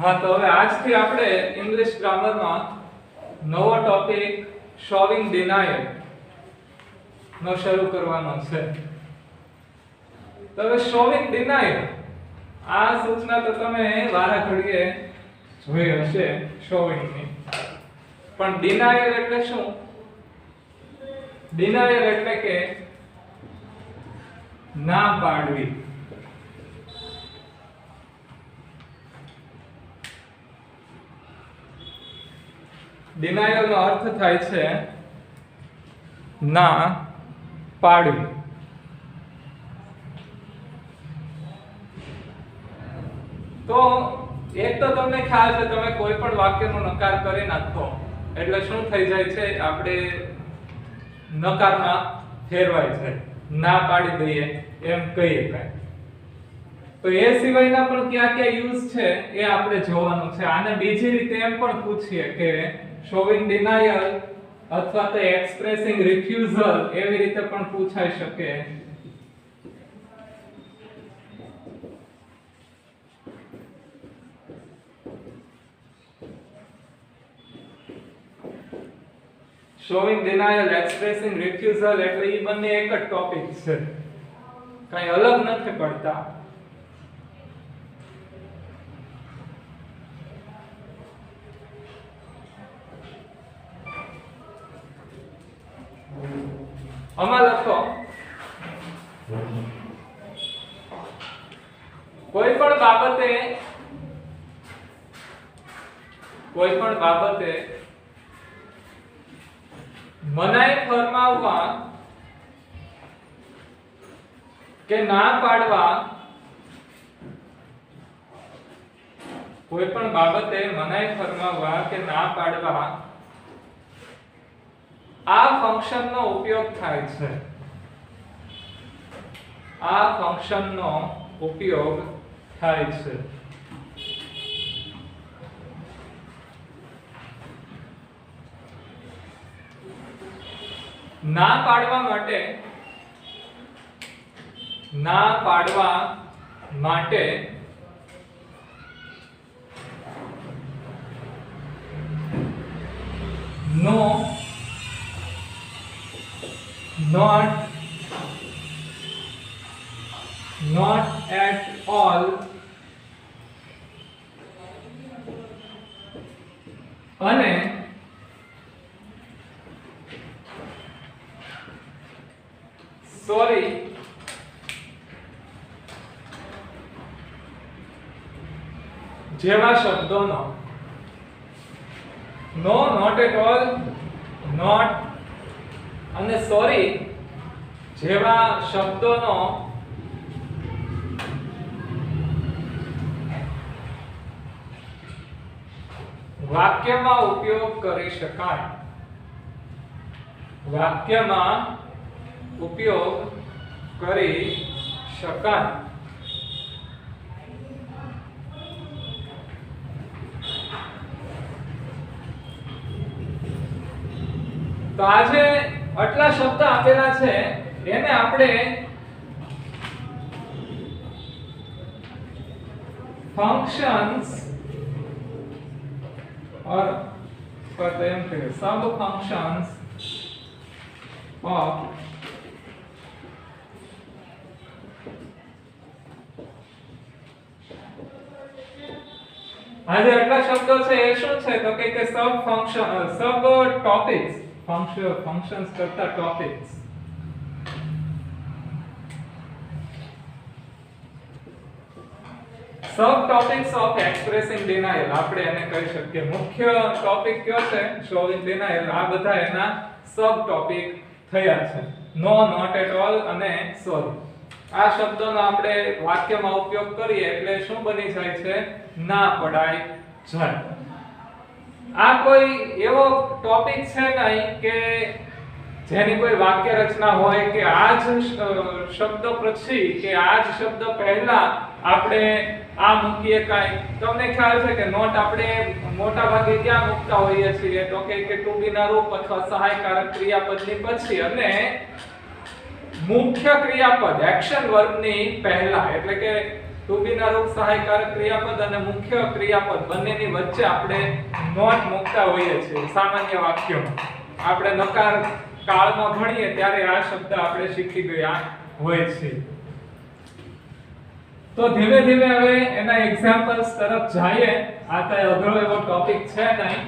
હા, તો હવે આજથી આપણે ઇંગ્લિશ ગ્રામરમાં નવો ટોપિક શોવિંગ ડિનાયલ નો શરૂ કરવાનો છે. તો હવે શોવિંગ ડિનાયલ આ સૂચના તો તમે વારા ઘડીએ જોઈ હશે શોવિંગ ની. પણ ડિનાયલ એટલે શું? ડિનાયલ એટલે કે ના પાડવી. ડિનાયલ નો અર્થ થાય છે ના પાડવી. તો એક તો તમને ખ્યાલ છે, તમે કોઈ પણ વાક્યનો નકાર કરી નાખો એટલે શું થઈ જાય છે? આપણે નકારમાં ફેરવાય છે, ના પાડી દઈએ એમ કહીએ કાંઈ. તો એ સિવાયના પણ ક્યાં ક્યાં યુઝ છે એ આપણે જોવાનું છે. આને બીજી રીતે એમ પણ પૂછીએ કે showing denial અથવા તો expressing refusal એવી રીતે પણ પૂછાઈ શકે. showing denial, expressing refusal એટલે ઈ બંને એક જ ટોપિક છે, કઈ અલગ નથી પડતા. આમાં લખો કોઈ પણ બાબતે મનાઈ ફરમાવવા કે ના પાડવા, કોઈ પણ બાબતે મનાઈ ફરમાવવા કે ના પાડવા આ ફંક્શનનો ઉપયોગ થાય છે. આ ફંક્શનનો ઉપયોગ થાય છે. ના પાડવા માટે નો, not at all અને sorry જેવા શબ્દોનો, નો, not at all, not અને sorry જેવા શબ્દોનો વાક્યમાં ઉપયોગ કરી શકાય. વાક્યમાં ઉપયોગ કરી શકાય. તો આજે આટલા શબ્દ આપેલા છે એને આપણે ફંક્શન્સ और એમ કે સબ ફંક્શન્સ ઓફ આજે આટલા શબ્દો છે એ શું છે? તો કે સબ ફંક્શન, સબ ટોપિક્સ, ફંક્શન્સ કરતા topics. Sub topics of expressing denial આપણે એને કહી શકીએ. મુખ્ય ટોપિક કયો છે? Showing denial. આ બધા એના સબ ટોપિક થયા છે. નો, નોટ એટ ઓલ અને સોરી. આ શબ્દોનો આપણે વાક્યમાં ઉપયોગ કરીએ એટલે શું બની જાય છે? ના પડાય જાય. આ કોઈ એવો ટોપિક છે નહીં કે જેની કોઈ વાક્ય રચના હોય કે આ જ શબ્દ પછી કે આ જ શબ્દ પહેલા આપણે આ મૂકીએ કાંઈ. તમને ખ્યાલ છે કે નોટ આપણે મોટા ભાગે ક્યાં મૂકતા હોઈએ છીએ? તો કે ટુ બી ના રૂપ અથવા સહાયકારક ક્રિયાપદની પછી અને મુખ્ય ક્રિયાપદ એક્શન વર્બની પહેલા, એટલે કે ટુ બી ના રૂપ સહાયકારક ક્રિયાપદ અને મુખ્ય ક્રિયાપદ બંનેની વચ્ચે આપણે નોટ મૂકતા હોઈએ છીએ સામાન્ય વાક્યોમાં. આપણે નકાર કાળમાં ભણીએ ત્યારે આ શબ્દ આપણે શીખી ગયા હોય છે. તો ધીમે ધીમે હવે એના એક્ઝામ્પલ્સ તરફ જઈએ. આ કઈ અઘરો એવો ટોપિક છે નહીં.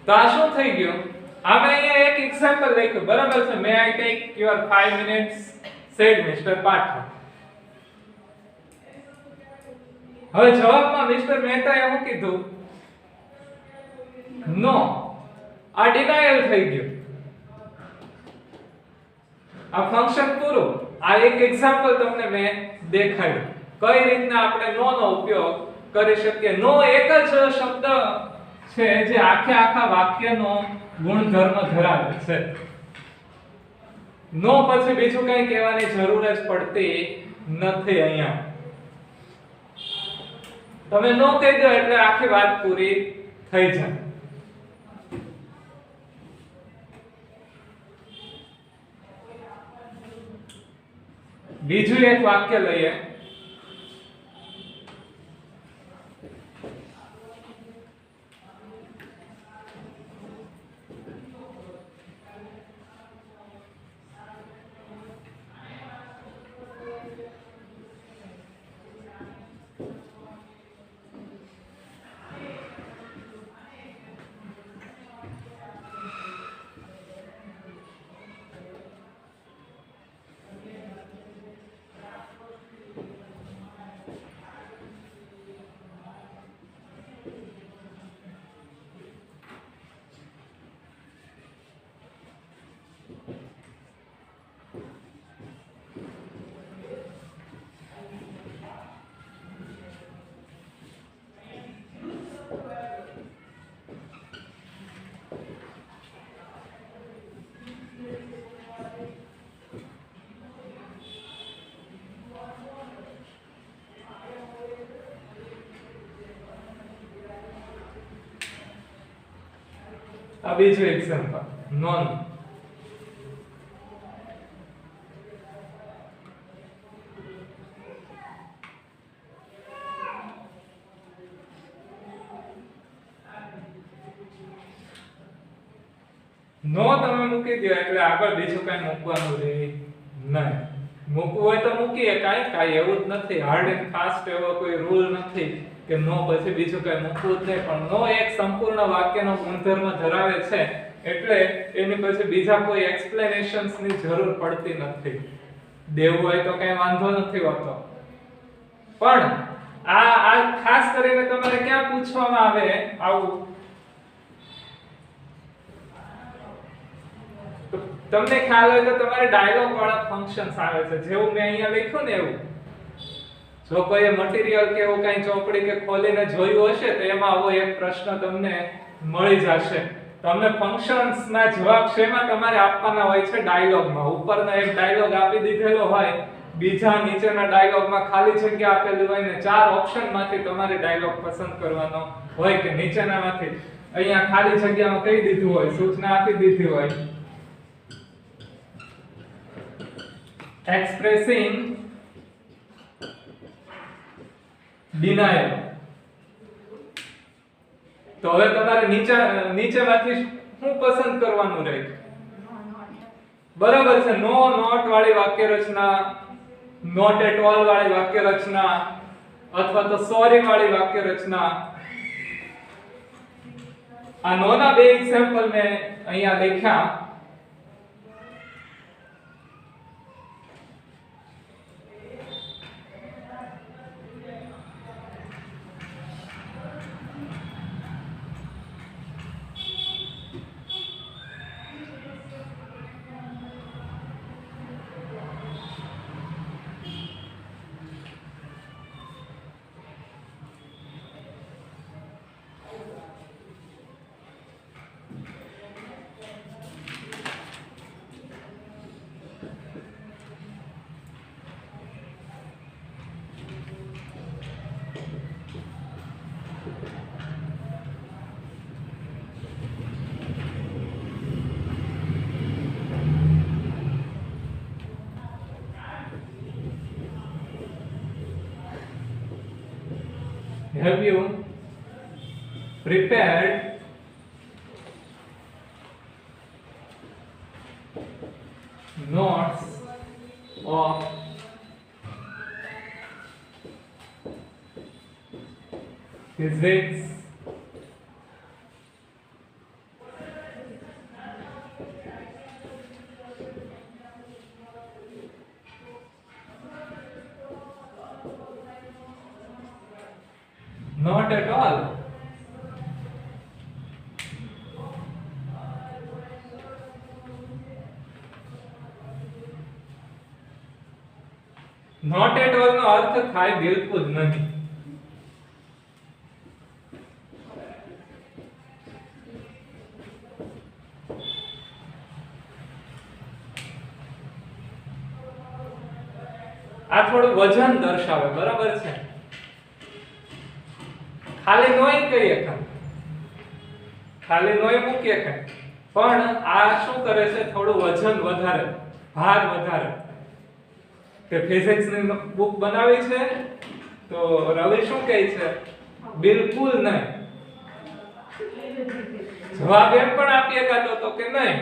તો આ શું થઈ ગયું? આપણે અહીંયા એક એક્ઝામ્પલ લખ્યું, બરાબર છે? May I take your 5 minutes said mister Pathak. હવે જવાબમાં મિસ્ટર મહેતાએ શું કીધું? નો. આ ડિનાયલ થઈ ગયું. આ ફંક્શન પૂરું. આ એક એક્ઝામ્પલ તમને મેં દેખાડ્યું કઈ રીતના આપણે નો નો ઉપયોગ કરી શકીએ. નો એક જ શબ્દ છે જે આખે આખા વાક્યનો ગુણધર્મ ધરાવે છે. નો પછી બીજું કંઈ કહેવાની જરૂર જ પડતી નથી. અહીંયા તમે નો કહી દો એટલે આખી વાત પૂરી થઈ જાય. બીજું એક વાક્ય લઈએ. આ બીજું એક્ઝામ્પલ નોન. નો તમે મૂકી દો એટલે આગળ બીજું કઈ મૂકવાનું રહે નહીં. મૂકવું હોય તો મૂકીએ, કાઈ એવું જ નથી. હાર્ડ એન્ડ ફાસ્ટ એવો કોઈ રૂલ નથી કે નો પછી બીજું કઈ મૂકવું જ નહીં. પણ નો એક સંપૂર્ણ વાક્યનો ગુણધર્મ ધરાવે છે એટલે એની પછી બીજા કોઈ એક્સપ્લેનેશન્સ ની જરૂર પડતી નથી. દેવું હોય તો કઈ વાંધો નથી હોતો. પણ આ ખાસ કરીને તમારે ક્યાં પૂછવામાં આવે આવું? તમને ખ્યાલ હોય તો તમારે ડાયલોગ વાળા ફંક્શન્સ આવે છે. જેવું મેં અહીંયા લખ્યું ને એવું. જો કોઈ મટીરીયલ કે એવું કઈ ચોપડી કે ખોલીને જોયું હશે તો એમાં આવો એક પ્રશ્ન તમને મળી જશે. તમને ફંક્શન્સ ના જવાબ શેમાં તમારે આપવાના હોય છે? ડાયલોગમાં. ઉપરનો એક ડાયલોગ આપી દીધેલો હોય, બીજા નીચેના ડાયલોગમાં ખાલી જગ્યા આપેલી હોય ને 4 ઓપ્શનમાંથી તમારે ડાયલોગ પસંદ કરવાનો હોય કે નીચેનામાંથી. અહીંયા ખાલી જગ્યામાં કહી દીધું હોય, સૂચના આપી દીધી હોય. expressing denial તો હવે તમારે નીચેમાંથી શું પસંદ કરવાનું રહે? બરાબર છે, નો નોટ વાળી વાક્ય રચના, નોટ એટ ઓલ વાળી વાક્ય રચના અથવા તો સોરી વાળી વાક્ય રચના. આ નો ના બે એક્ઝામ્પલ મેં અહીંયા લખ્યા. Have you prepared notes of physics, not at all. Not at all નો અર્થ થાય બિલકુલ નહીં. આ થોડું વજન દર્શાવે, બરાબર છે. ખાલી નોય કહીએ ખાલી નોય મૂકીએ પણ આ શું કરે છે, થોડું વજન વધારે, ભાર વધારે. કે ફિઝિક્સ ની બુક બનાવી છે તો રવિ શું કહે છે? બિલકુલ નહીં. જવાબ એમ પણ આપીએ કાતો તો કે નહીં,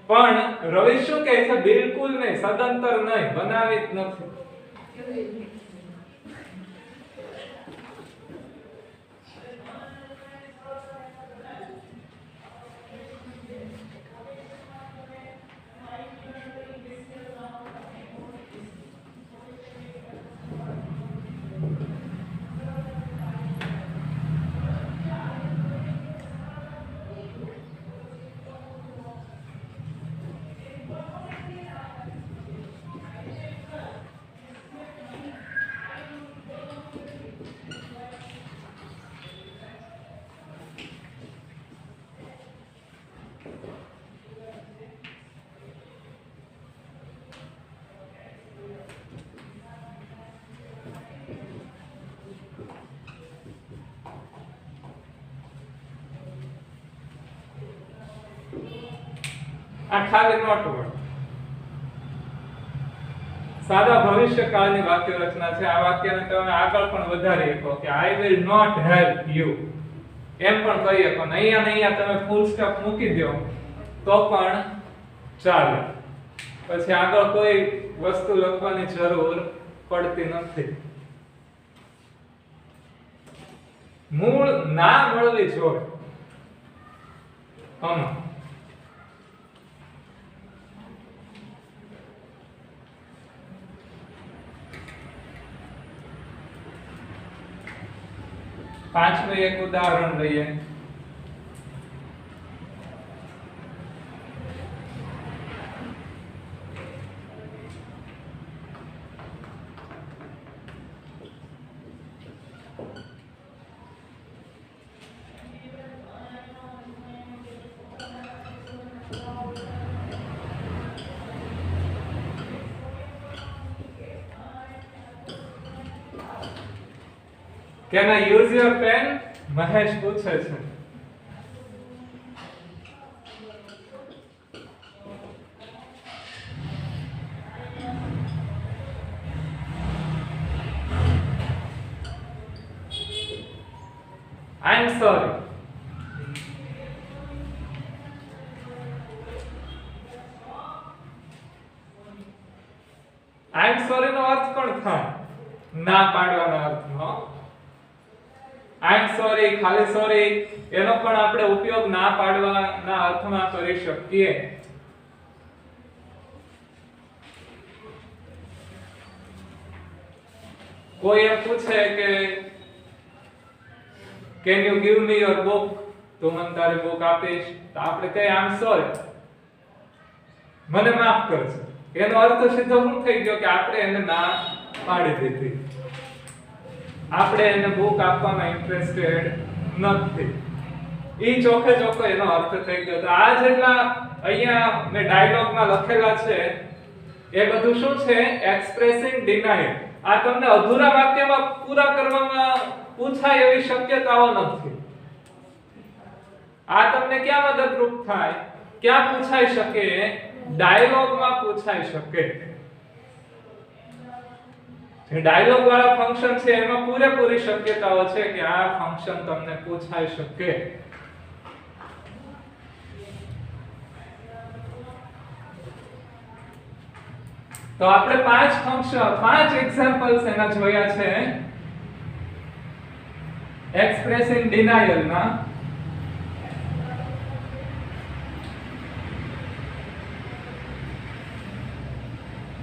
પણ રવિ શું કહે છે? બિલકુલ નહીં, સદંતર નહીં, બનાવી જ નથી. આ ખાલી નોટ વર્ડ સાદા ભવિષ્યકાળની વાક્ય રચના છે. આ વાક્યને તમે આગળ પણ વધારી શકો કે I will not help you એમ પણ કહી શકો. અહીંયા ને અહીંયા તમે ફૂલ સ્ટોપ મૂકી દો તો પણ ચાલે. પછી આગળ કોઈ વસ્તુ લખવાની જરૂર પડતી નથી. મૂળ ના મળવી જોઈએ. આમાં 5નું એક ઉદાહરણ લઈએ. Can I use your pen? Mahesh પૂછે છે. I'm sorry. એમ સોરી નો અર્થ પણ થાય ના પાડવાના અર્થમાં. આઈ એમ સોરી, ખાલી સોરી એનો પણ આપણે ઉપયોગ ના પાડવાના અર્થમાં કરી શકીએ. કોઈ એમ પૂછે કે can you give me your book, તો મને તારી બુક આપીશ, તો આપણે કહીએ આઈ એમ સોરી, મને માફ કરજો. એનો અર્થ સીધો શું થઈ ગયો કે આપણે એને ના પાડી દીધી, આપણે એને બુક આપવામાં ઇન્ટરેસ્ટેડ નથી. ઈ ચોખે ચોખ્ખો એનો અર્થ થઈ ગયો. તો આ જેટલા અહીંયા મેં ડાયલોગમાં લખેલા છે એ બધું શું છે? Expressing denial. આ તમને અધૂરા વાક્યમાં પૂરા કરવામાં પૂછાય એવી શક્યતાઓ નથી. આ તમને ક્યાં મદદરૂપ થાય? ક્યાં પૂછાઈ શકે? ડાયલોગમાં પૂછાઈ શકે. જે ડાયલોગ વાળા ફંક્શન છે એમાં પૂરેપૂરી શક્યતાઓ છે કે આ ફંક્શન તમને પૂછાઈ શકે. તો આપણે પાંચ એક્ઝામ્પલ્સ એના જોયા છે એક્સપ્રેસિંગ ડિનાયલ ના.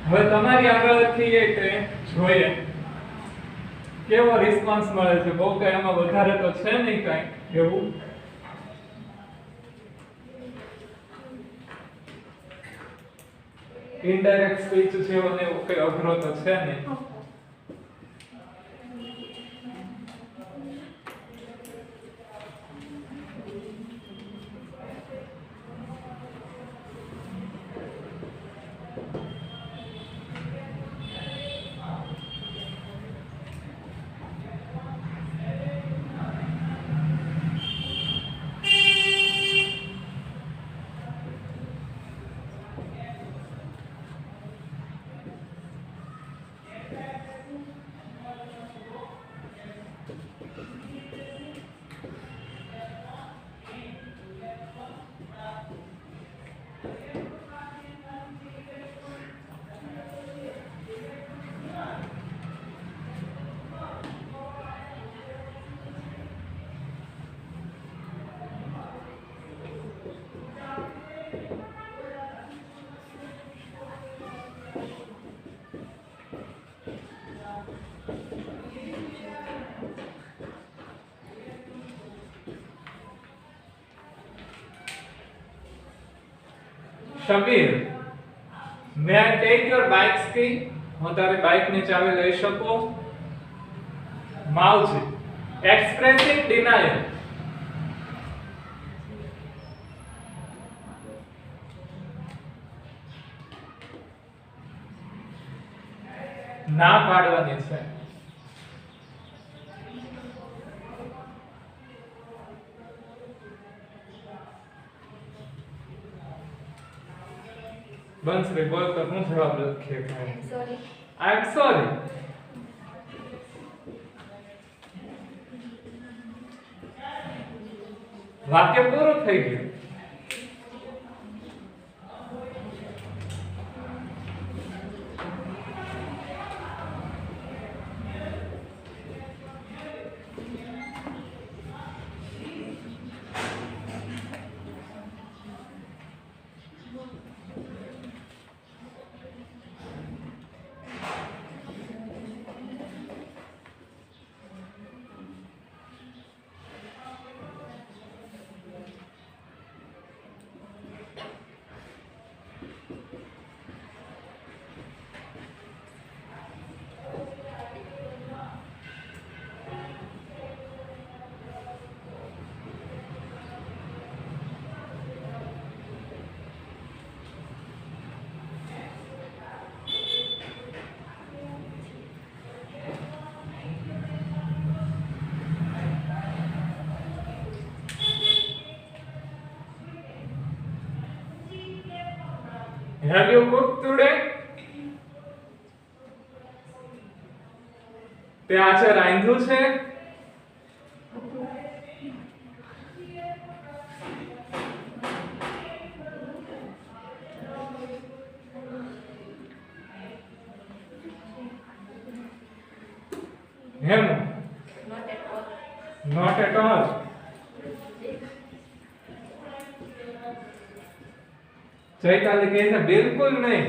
હવે તમારી આગળથી એક જોઈએ કેવો રિસ્પોન્સ મળે છે. બહુ કઈ એમાં વધારે તો છે નહીં કઈ એવું. ઇનડાયરેક્ટ સ્પીચ જેવો ને એવું કઈ અઘરો તો છે નહીં. શબીર, મે આઈ ટેક યોર બાઇક્સ કી? હું તારી બાઇક ની ચાવી લઈ શકું? Mavji, expressing denial. ના પાડવાની છે. બંસરી બોલ તો હું જવાબ લખીએ? સોરી. I am sorry. વાક્ય પૂરું થઈ ગયું. Have you cooked today? તે આજે રાંધ્યું છે? હેમ નોટ એટ ઓલ ચૈતાલી કહે છે બિલકુલ નહીં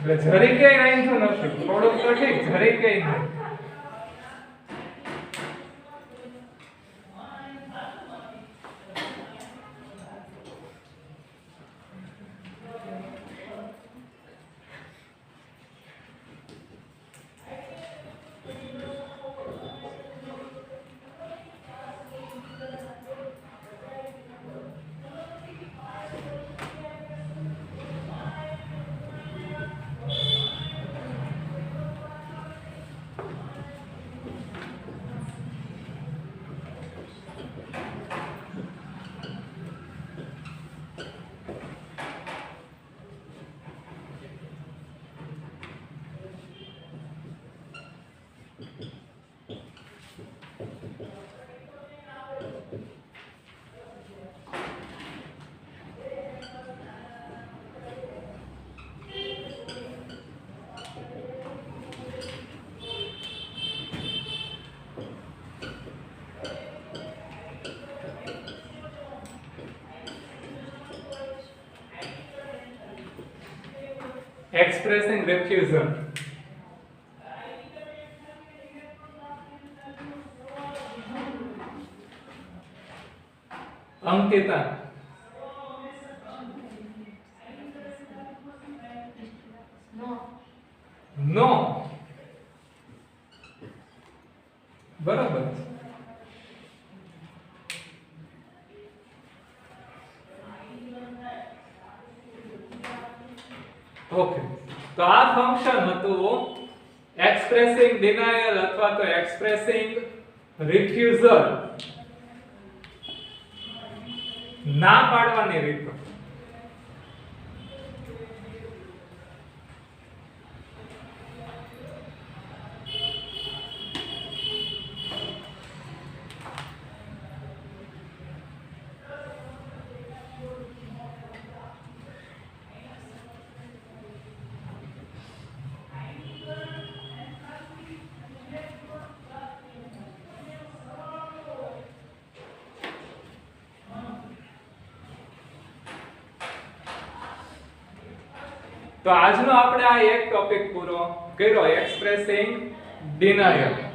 એટલે જરી કે નહીં તો નથી થોડુંક તો ઠીક જરી કે નહીં expressing refusal अंकिता नो बराबर ओके तो आ फंक्शन હતું expressing denial અથવા તો expressing refusal ના પાડવાની રીત તો આજનો આપણે આ એક ટોપિક પૂરો કર્યો એક્સપ્રેસિંગ ડિનાયલ